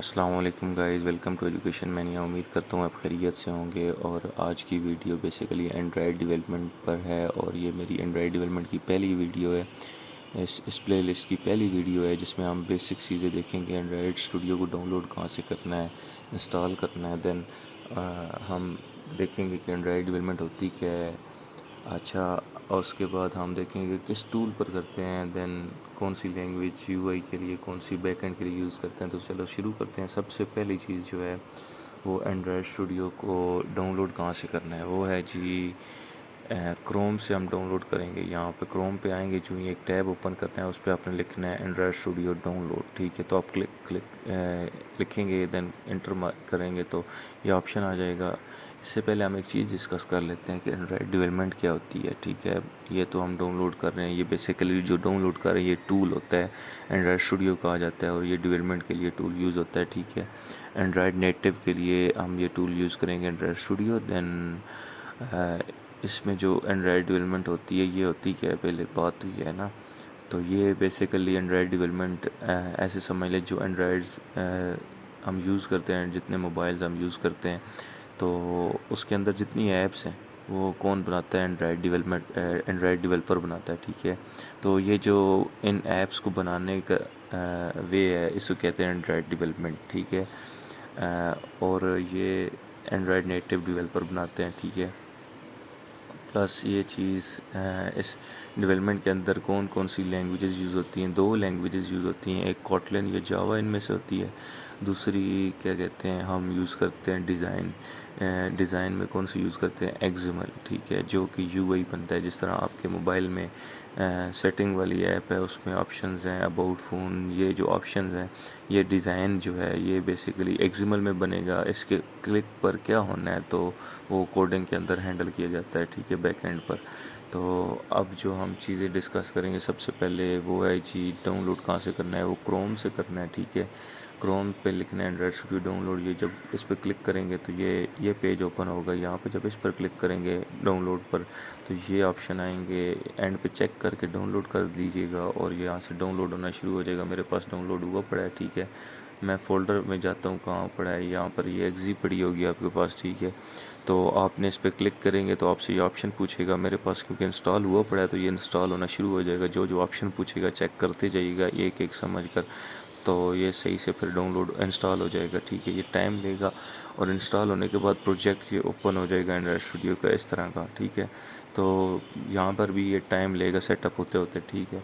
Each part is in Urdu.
السلام علیکم guys, welcome to Education Mania. امید کرتا ہوں آپ خیریت سے ہوں گے۔ اور آج کی ویڈیو بیسیکلی اینڈرائڈ ڈیولپمنٹ پر ہے، اور یہ میری اینڈرائڈ ڈیولپمنٹ کی پہلی ویڈیو ہے، اس پلے لسٹ کی پہلی ویڈیو ہے جس میں ہم بیسک چیزیں دیکھیں گے۔ اینڈرائڈ اسٹوڈیو کو ڈاؤن لوڈ کہاں سے کرنا ہے، انسٹال کرنا ہے، دین ہم دیکھیں گے کہ اینڈرائڈ ڈیولپمنٹ ہوتی کیا ہے۔ اچھا، اور اس کے بعد ہم دیکھیں گے کس ٹول پر کرتے ہیں، دین کون سی لینگویج یو آئی کے لیے، کون سی بیک اینڈ کے لیے یوز کرتے ہیں۔ تو چلو شروع کرتے ہیں۔ سب سے پہلی چیز جو ہے وہ اینڈرائڈ اسٹوڈیو کو ڈاؤن لوڈ کہاں سے کرنا ہے، وہ ہے جی کروم سے ہم ڈاؤن لوڈ کریں گے۔ یہاں پہ کروم پہ آئیں گے، جو یہ ایک ٹیب اوپن کرنا ہے، اس پہ آپ نے لکھنا ہے اینڈرائڈ اسٹوڈیو ڈاؤن لوڈ، ٹھیک ہے۔ تو آپ لکھیں گے، دین انٹر کریں گے تو یہ آپشن آ جائے گا۔ اس سے پہلے ہم ایک چیز ڈسکس کر لیتے ہیں کہ اینڈرائڈ ڈیولپمنٹ کیا ہوتی ہے، ٹھیک ہے۔ یہ تو ہم ڈاؤن لوڈ کر رہے ہیں، یہ بیسیکلی جو ڈاؤن لوڈ کر رہے ہیں یہ ٹول ہوتا ہے، اینڈرائڈ اسٹوڈیو کہا جاتا ہے، اور یہ ڈیولپمنٹ کے لیے ٹول یوز ہوتا ہے، ٹھیک ہے۔ اینڈرائڈ نیٹو کے لیے ہم یہ ٹول یوز کریں گے اینڈرائڈ اسٹوڈیو۔ دین اس میں جو اینڈرائڈ ڈیولپمنٹ ہوتی ہے یہ ہوتی کیا ہے، پہلے بات ہوئی ہے نا۔ تو یہ بیسیکلی اینڈرائڈ ڈیولپمنٹ ایسے سمجھ لیں جو اینڈرائڈز ہم یوز کرتے ہیں، جتنے موبائلز ہم یوز کرتے ہیں، تو اس کے اندر جتنی ایپس ہیں وہ کون بناتا ہے، اینڈرائڈ ڈیولپر بناتا ہے، ٹھیک ہے۔ تو یہ جو ان ایپس کو بنانے کا وے ہے، اس کو کہتے ہیں اینڈرائڈ ڈیولپمنٹ، ٹھیک ہے۔ اور یہ اینڈرائڈ نیٹو ڈیولپر بناتے ہیں، ٹھیک ہے۔ پلس یہ چیز اس ڈیولپمنٹ کے اندر کون کون سی لینگویجز یوز ہوتی ہیں، دو لینگویجز یوز ہوتی ہیں، ایک کوٹلن یا جاوا ان میں سے ہوتی ہے، دوسری کیا کہتے ہیں ہم یوز کرتے ہیں ڈیزائن میں کون سی یوز کرتے ہیں، ایگزمل، ٹھیک ہے، جو کہ یو آئی بنتا ہے۔ جس طرح آپ کے موبائل میں سیٹنگ والی ایپ ہے، اس میں آپشنز ہیں، اباؤٹ فون، یہ جو آپشنز ہیں، یہ ڈیزائن جو ہے یہ بیسیکلی ایگزمل میں بنے گا۔ اس کے کلک پر کیا ہونا ہے تو وہ کوڈنگ کے اندر ہینڈل کیا جاتا ہے، ٹھیک ہے، بیک اینڈ پر۔ تو اب جو ہم چیزیں ڈسکس کریں گے، سب سے پہلے وہ ہے جی ڈاؤن لوڈ کہاں سے کرنا ہے، وہ کروم سے کرنا ہے، ٹھیک ہے۔ کروم پہ لکھنا ہے اینڈرائڈ اسٹوڈیو ڈاؤن لوڈ۔ یہ جب اس پہ کلک کریں گے تو یہ پیج اوپن ہوگا۔ یہاں پہ جب اس پر کلک کریں گے ڈاؤن لوڈ پر تو یہ آپشن آئیں گے، اینڈ پہ چیک کر کے ڈاؤن لوڈ کر دیجیے گا، اور یہاں سے ڈاؤن لوڈ ہونا شروع ہو جائے گا۔ میرے پاس ڈاؤن لوڈ ہوا پڑا ہے، ٹھیک ہے۔ میں فولڈر میں جاتا ہوں، کہاں پڑا ہے، یہاں پر یہ ایگزی پڑی ہوگی آپ کے پاس، ٹھیک ہے۔ تو آپ نے اس پہ کلک کریں گے تو آپ سے یہ آپشن پوچھے گا، میرے پاس کیونکہ انسٹال ہوا پڑا ہے تو یہ انسٹال ہونا شروع ہو جائے گا۔ جو آپشن پوچھے گا چیک کرتے جائیے گا ایک ایک سمجھ کر، تو یہ صحیح سے پھر ڈاؤن لوڈ انسٹال ہو جائے گا، ٹھیک ہے۔ یہ ٹائم لے گا، اور انسٹال ہونے کے بعد پروجیکٹ یہ اوپن ہو جائے گا اینڈرائڈ اسٹوڈیو کا اس طرح کا، ٹھیک ہے۔ تو یہاں پر بھی یہ ٹائم لے گا سیٹ اپ ہوتے ہوتے، ٹھیک ہے۔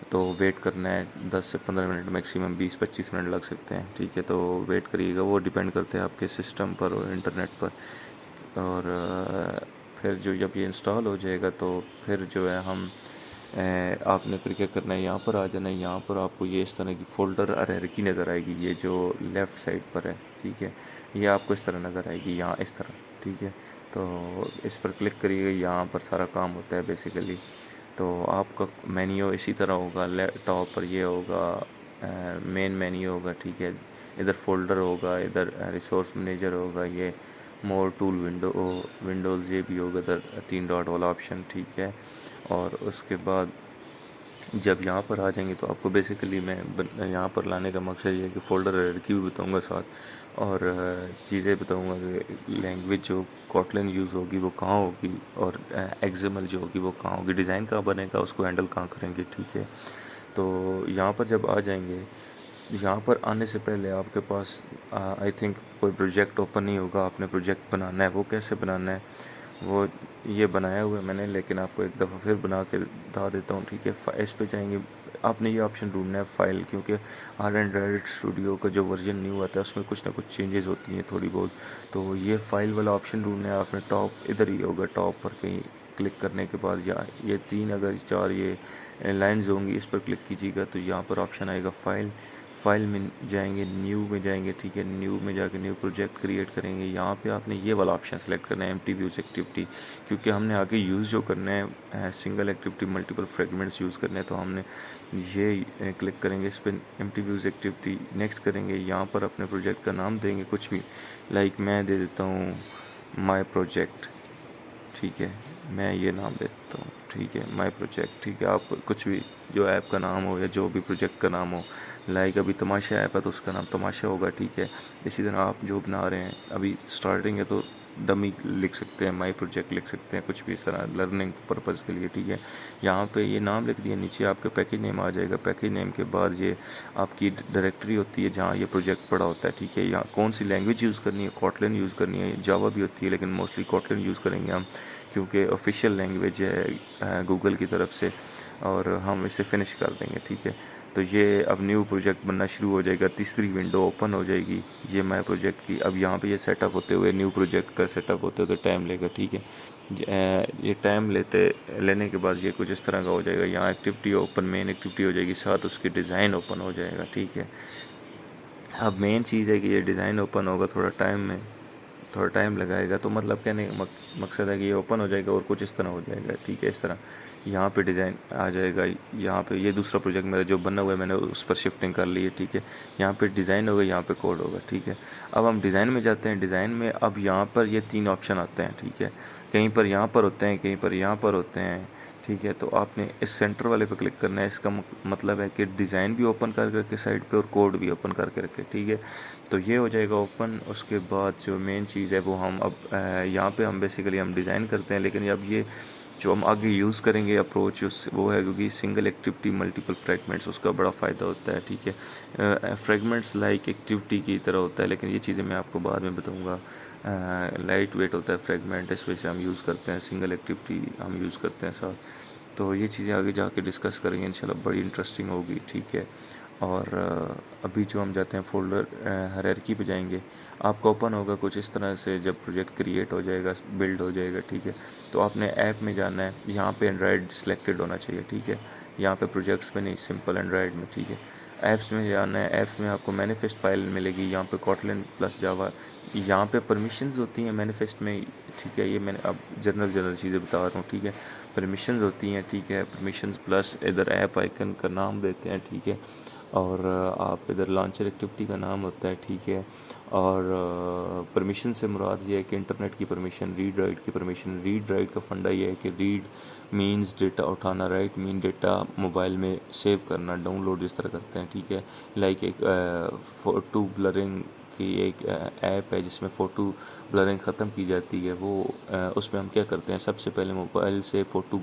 تو ویٹ کرنا ہے 10 سے 15 منٹ، میکسیمم 20-25 منٹ لگ سکتے ہیں، ٹھیک ہے۔ تو ویٹ کریے گا، وہ ڈیپینڈ کرتے ہیں آپ کے سسٹم پر اور انٹرنیٹ پر۔ اور پھر جب یہ انسٹال ہو جائے گا تو پھر جو ہے آپ نے پھر کیا کرنا ہے، یہاں پر آ جانا ہے۔ یہاں پر آپ کو یہ اس طرح کی فولڈر ارے نظر آئے گی، یہ جو لیفٹ سائڈ پر ہے، ٹھیک ہے۔ یہ آپ کو اس طرح نظر آئے گی، یہاں اس طرح، ٹھیک ہے۔ تو اس پر کلک کریے گا، یہاں پر سارا کام ہوتا ہے بیسیکلی۔ تو آپ کا مینیو اسی طرح ہوگا، ٹاپ پر یہ ہوگا، مین مینیو ہوگا، ٹھیک ہے۔ ادھر فولڈر ہوگا، ادھر ریسورس مینیجر ہوگا، یہ مور ٹول ونڈوز یہ بھی ہوگا، ادھر 3 ڈاٹ والا آپشن، ٹھیک ہے۔ اور اس کے بعد جب یہاں پر آ جائیں گے تو آپ کو بیسیکلی میں یہاں پر لانے کا مقصد یہ ہے کہ فولڈر کی بھی بتاؤں گا ساتھ، اور چیزیں بتاؤں گا کہ لینگویج جو کوٹلن یوز ہوگی وہ کہاں ہوگی، اور ایگزمل جو ہوگی وہ کہاں ہوگی، ڈیزائن کہاں بنے گا، اس کو ہینڈل کہاں کریں گے، ٹھیک ہے۔ تو یہاں پر جب آ جائیں گے، یہاں پر آنے سے پہلے آپ کے پاس آئی تھنک کوئی پروجیکٹ اوپن نہیں ہوگا۔ آپ نے پروجیکٹ بنانا ہے، وہ کیسے بنانا ہے، وہ یہ بنایا ہوا ہے میں نے، لیکن آپ کو ایک دفعہ پھر بنا کے بتا دیتا ہوں، ٹھیک ہے۔ اس پہ جائیں گے، آپ نے یہ آپشن ڈھونڈنا ہے فائل، کیونکہ ہر اینڈرائڈ اسٹوڈیو کا جو ورژن نیو آتا ہے اس میں کچھ نہ کچھ چینجز ہوتی ہیں تھوڑی بہت۔ تو یہ فائل والا آپشن ڈھونڈنا ہے آپ نے، ٹاپ ادھر ہی ہوگا، ٹاپ پر کہیں کلک کرنے کے بعد، یا یہ 3 اگر 4 یہ لائنز ہوں گی، اس پر کلک کیجیے گا تو یہاں پر آپشن آئے گا فائل میں جائیں گے، نیو میں جائیں گے، ٹھیک ہے۔ نیو میں جا کے نیو پروجیکٹ کریٹ کریں گے۔ یہاں پہ آپ نے یہ والا آپشن سلیکٹ کرنا ہے، ایم ٹی ویوز ایکٹیویٹی، کیونکہ ہم نے آگے یوز جو کرنا ہے single activity multiple fragments use کرنے ہیں، تو ہم نے یہ کلک کریں گے اس پہ، M T views activity, next کریں گے۔ یہاں پر اپنے پروجیکٹ کا نام دیں گے کچھ بھی، لائک میں دے دیتا ہوں مائی پروجیکٹ، ٹھیک ہے، میں یہ نام دیتا ہوں، ٹھیک ہے، مائی پروجیکٹ، ٹھیک ہے۔ آپ کچھ بھی جو ایپ کا نام ہو یا جو بھی پروجیکٹ کا نام ہو لائک ابھی تماشا ایپ ہے تو اس کا نام تماشا ہوگا، ٹھیک ہے۔ اسی طرح آپ جو بنا رہے ہیں ابھی اسٹارٹنگ ہے تو ڈمی لکھ سکتے ہیں، مائی پروجیکٹ لکھ سکتے ہیں، کچھ بھی اس طرح لرننگ پرپز کے لیے، ٹھیک ہے۔ یہاں پہ یہ نام لکھ دیا، نیچے آپ کے پیکیج نیم آ جائے گا، پیکیج نیم کے بعد یہ آپ کی ڈائریکٹری ہوتی ہے جہاں یہ پروجیکٹ پڑا ہوتا ہے، ٹھیک ہے۔ یہاں کون سی لینگویج یوز کرنی ہے، کوٹلن یوز کرنی ہے، جاوا بھی ہوتی ہے لیکن موسٹلی کوٹلن یوز کریں گے ہم، کیونکہ آفیشیل لینگویج ہے گوگل کی طرف سے، اور ہم اسے فنش کر دیں گے، ٹھیک ہے۔ تو یہ اب نیو پروجیکٹ بننا شروع ہو جائے گا، تیسری ونڈو اوپن ہو جائے گی یہ مائی پروجیکٹ کی۔ اب یہاں پہ یہ سیٹ اپ ہوتے ہوئے نیو پروجیکٹ کا سیٹ اپ ہوتے ہوئے ٹائم لے گا، ٹھیک ہے۔ یہ ٹائم لینے کے بعد یہ کچھ اس طرح کا ہو جائے گا، یہاں ایکٹیویٹی اوپن، مین ایکٹیویٹی ہو جائے گی، ساتھ اس کی ڈیزائن اوپن ہو جائے گا، ٹھیک ہے۔ اب مین چیز ہے کہ یہ ڈیزائن اوپن ہوگا تھوڑا ٹائم لگائے گا، تو مطلب کہنے کا مقصد ہے کہ یہ اوپن ہو جائے گا اور کچھ اس طرح ہو جائے گا، ٹھیک ہے۔ اس طرح یہاں پہ ڈیزائن آ جائے گا، یہاں پہ یہ دوسرا پروجیکٹ میرا جو بنا ہوا ہے میں نے اس پر شفٹنگ کر لی ہے، ٹھیک ہے۔ یہاں پہ ڈیزائن ہوگا، یہاں پہ کوڈ ہوگا، ٹھیک ہے۔ اب ہم ڈیزائن میں جاتے ہیں، ڈیزائن میں اب یہاں پر یہ 3 آپشن آتے ہیں، ٹھیک ہے۔ کہیں پر یہاں پر ہوتے ہیں، کہیں پر یہاں پر ہوتے ہیں، ٹھیک ہے۔ تو آپ نے اس سینٹر والے پہ کلک کرنا ہے، اس کا مطلب ہے کہ ڈیزائن بھی اوپن کر کے سائڈ پہ اور کوڈ بھی اوپن کر کے رکھے، ٹھیک ہے۔ تو یہ ہو جائے گا اوپن۔ اس کے بعد جو مین چیز ہے وہ ہم اب یہاں پہ ہم بیسیکلی ہم ڈیزائن کرتے ہیں، لیکن اب یہ جو ہم آگے یوز کریں گے اپروچ وہ ہے، کیونکہ سنگل ایکٹیویٹی ملٹیپل فریگمنٹس، اس کا بڑا فائدہ ہوتا ہے، ٹھیک ہے۔ فریگمنٹس لائک ایکٹیویٹی کی طرح ہوتا ہے، لیکن یہ چیزیں میں آپ کو بعد میں بتاؤں گا۔ لائٹ ویٹ ہوتا ہے فریگمنٹ، اس وجہ سے ہم یوز کرتے ہیں، سنگل ایکٹیویٹی ہم یوز کرتے ہیں ساتھ۔ تو یہ چیزیں آگے جا کے ڈسکس کریں گے انشاءاللہ، بڑی انٹرسٹنگ ہوگی، ٹھیک ہے۔ اور ابھی جو ہم جاتے ہیں فولڈر ہائرارکی پہ جائیں گے، آپ کو اوپن ہوگا کچھ اس طرح سے، جب پروجیکٹ کریٹ ہو جائے گا، بلڈ ہو جائے گا، ٹھیک ہے۔ تو آپ نے ایپ میں جانا ہے، یہاں پہ اینڈرائڈ سلیکٹڈ ہونا چاہیے، ٹھیک ہے۔ یہاں پہ پروجیکٹس میں نہیں، سمپل اینڈرائڈ میں، ٹھیک ہے۔ ایپس میں جانا ہے، ایپس میں آپ کو مینیفسٹ فائل ملے گی، یہاں پہ کوٹلن پلس جاوا، یہاں پہ پرمیشنز ہوتی ہیں مینیفسٹ میں، ٹھیک ہے۔ یہ میں نے اب جنرل چیزیں بتا رہا ہوں، ٹھیک ہے۔ پرمیشنز ہوتی ہیں، ٹھیک ہے، پرمیشنز پلس ادھر ایپ آئیکن کا نام دیتے ہیں، ٹھیک ہے۔ اور آپ ادھر لانچر ایکٹیویٹی کا نام ہوتا ہے، ٹھیک ہے۔ اور پرمیشن سے مراد یہ ہے کہ انٹرنیٹ کی پرمیشن، ریڈ رائٹ کی پرمیشن۔ ریڈ رائٹ کا فنڈا یہ ہے کہ ریڈ مینز ڈیٹا اٹھانا، رائٹ مین ڈیٹا موبائل میں سیو کرنا، ڈاؤن لوڈ اس طرح کرتے ہیں، ٹھیک ہے۔ لائک ایک فوٹو بلرنگ کی ایک ایپ ہے جس میں فوٹو بلرنگ ختم کی جاتی ہے، وہ اس میں ہم کیا کرتے ہیں، سب سے پہلے موبائل سے فوٹو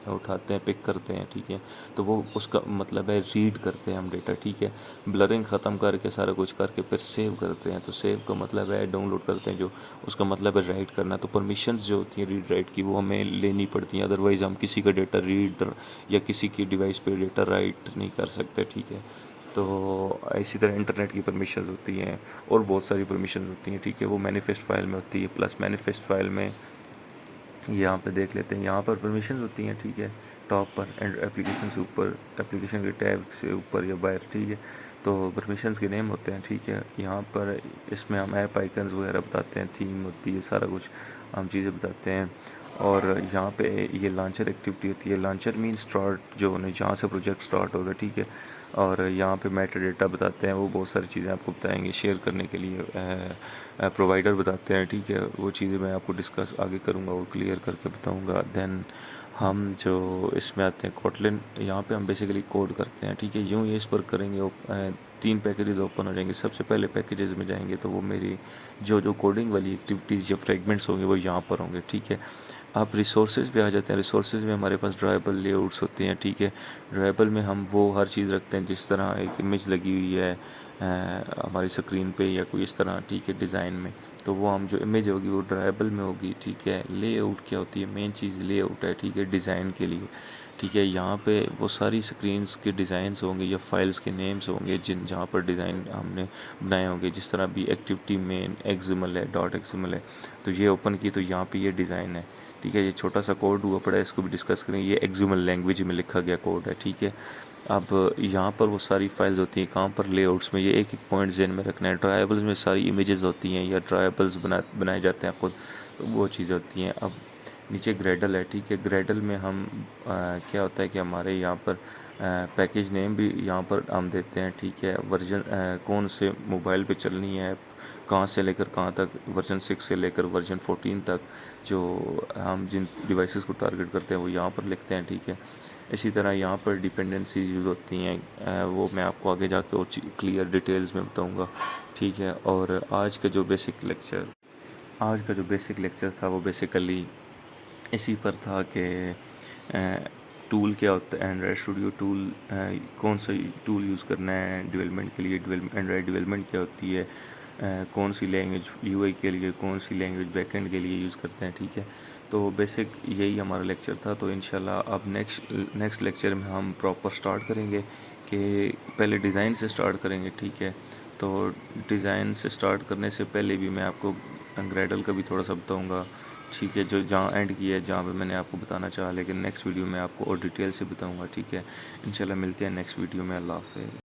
اٹھاتے ہیں، پک کرتے ہیں، ٹھیک ہے۔ تو وہ اس کا مطلب ہے ریڈ کرتے ہیں ہم ڈیٹا، ٹھیک ہے۔ بلرنگ ختم کر کے سارا کچھ کر کے پھر سیو کرتے ہیں، تو سیو کا مطلب ہے ڈاؤن لوڈ کرتے ہیں، جو اس کا مطلب ہے رائٹ کرنا۔ تو پرمیشنز جو ہوتی ہیں ریڈ رائٹ کی وہ ہمیں لینی پڑتی ہیں، ادروائز ہم کسی کا ڈیٹا ریڈ یا کسی کی ڈیوائس پہ ڈیٹا رائٹ نہیں کر سکتے، ٹھیک ہے۔ تو اسی طرح انٹرنیٹ کی پرمیشنز ہوتی ہیں اور بہت ساری پرمیشنز ہوتی ہیں، ٹھیک ہے، وہ مینیفسٹ فائل میں ہوتی ہے۔ پلس مینیفسٹ فائل میں یہاں پہ دیکھ لیتے ہیں، یہاں پر پرمیشنز ہوتی ہیں، ٹھیک ہے، ٹاپ پر اینڈ ایپلیکیشن سے اوپر، ایپلیکیشن کے ٹیب سے اوپر یا باہر، ٹھیک ہے۔ تو پرمیشنز کے نیم ہوتے ہیں، ٹھیک ہے۔ یہاں پر اس میں ہم ایپ آئیکنز وغیرہ بتاتے ہیں، تھیم ہوتی ہے، سارا کچھ ہم چیزیں بتاتے ہیں۔ اور یہاں پہ یہ لانچر ایکٹیویٹی ہوتی ہے، لانچر مین اسٹارٹ، جو جہاں سے پروجیکٹ اسٹارٹ ہوگا، ٹھیک ہے۔ اور یہاں پہ میٹا ڈیٹا بتاتے ہیں، وہ بہت ساری چیزیں آپ کو بتائیں گے شیئر کرنے کے لیے، پرووائڈر بتاتے ہیں، ٹھیک ہے۔ وہ چیزیں میں آپ کو ڈسکس آگے کروں گا اور کلیئر کر کے بتاؤں گا۔ دین ہم جو اس میں آتے ہیں کوٹلن، یہاں پہ ہم بیسیکلی کوڈ کرتے ہیں، ٹھیک ہے۔ یوں ہی اس پر کریں گے، 3 پیکیجز اوپن ہو جائیں گے۔ سب سے پہلے پیکیجز میں جائیں گے تو وہ میری جو کوڈنگ والی ایکٹیویٹیز یا فریگمنٹس ہوں گے وہ یہاں پر ہوں گے، ٹھیک ہے۔ آپ ریسورسز پہ آ جاتے ہیں، ریسورسز میں ہمارے پاس ڈرائیبل لے آؤٹس ہوتے ہیں، ٹھیک ہے۔ ڈرائیبل میں ہم وہ ہر چیز رکھتے ہیں، جس طرح ایک امیج لگی ہوئی ہے ہماری اسکرین پہ یا کوئی اس طرح، ٹھیک ہے، ڈیزائن میں، تو وہ ہم جو امیج ہوگی وہ ڈرائیبل میں ہوگی، ٹھیک ہے۔ لے آؤٹ کیا ہوتی ہے، مین چیز لے آؤٹ ہے، ٹھیک ہے، ڈیزائن کے لیے، ٹھیک ہے۔ یہاں پہ وہ ساری سکرینز کے ڈیزائنز ہوں گے یا فائلز کے نیمز ہوں گے جہاں پر ڈیزائن ہم نے بنائے ہوں گے، جس طرح بھی ایکٹیویٹی مین ایگزمل ہے، ڈاٹ ایگزمل ہے، تو یہ اوپن کی تو یہاں پہ یہ ڈیزائن ہے، ٹھیک ہے۔ یہ چھوٹا سا کوڈ ہوا پڑا ہے، اس کو بھی ڈسکس کریں گے، یہ ایگزمل لینگویج میں لکھا گیا کوڈ ہے، ٹھیک ہے۔ اب یہاں پر وہ ساری فائلز ہوتی ہیں، کہاں پر لے آؤٹس میں، یہ ایک پوائنٹ ذہن میں رکھنا ہے۔ ڈرائیبلز میں ساری امیجز ہوتی ہیں یا ڈرائیبلز بنائے جاتے ہیں خود، تو وہ چیزیں ہوتی ہیں۔ اب نیچے گریڈل ہے، ٹھیک ہے۔ گریڈل میں ہم کیا ہوتا ہے کہ ہمارے یہاں پر پیکیج نیم بھی یہاں پر ہم دیتے ہیں، ٹھیک ہے۔ ورژن کون سے موبائل پہ چلنی ہے، کہاں سے لے کر کہاں تک، ورژن 6 سے لے کر ورژن 14 تک، جو ہم جن ڈیوائسز کو ٹارگٹ کرتے ہیں وہ یہاں پر لکھتے ہیں، ٹھیک ہے۔ اسی طرح یہاں پر ڈیپینڈنسیز یوز ہوتی ہیں، وہ میں آپ کو آگے جا کے اور کلیئر ڈیٹیلز میں بتاؤں گا، ٹھیک ہے۔ اور آج کا جو بیسک لیکچر تھا وہ بیسیکلی اسی پر تھا کہ ٹول کیا ہوتا ہے، اینڈرائڈ اسٹوڈیو ٹول کون سا ٹول یوز کرنا ہے ڈیولپمنٹ کے لیے، اینڈرائڈ ڈیولپمنٹ کیا ہوتی ہے، کون سی لینگویج یو آئی کے لیے، کون سی لینگویج بیک اینڈ کے لیے یوز کرتے ہیں، ٹھیک ہے۔ تو بیسک یہی ہمارا لیکچر تھا۔ تو انشاءاللہ اب نیکسٹ لیکچر میں ہم پراپر سٹارٹ کریں گے کہ پہلے ڈیزائن سے سٹارٹ کریں گے، ٹھیک ہے۔ تو ڈیزائن سے سٹارٹ کرنے سے پہلے بھی میں آپ کو گریڈل کا بھی تھوڑا سا بتاؤں گا، ٹھیک ہے، جو جہاں اینڈ کیا ہے، جہاں پہ میں نے آپ کو بتانا چاہا، لیکن نیکسٹ ویڈیو میں آپ کو اور ڈیٹیل سے بتاؤں گا، ٹھیک ہے۔ انشاءاللہ ملتے ہیں نیکسٹ ویڈیو میں۔ اللہ حافظ۔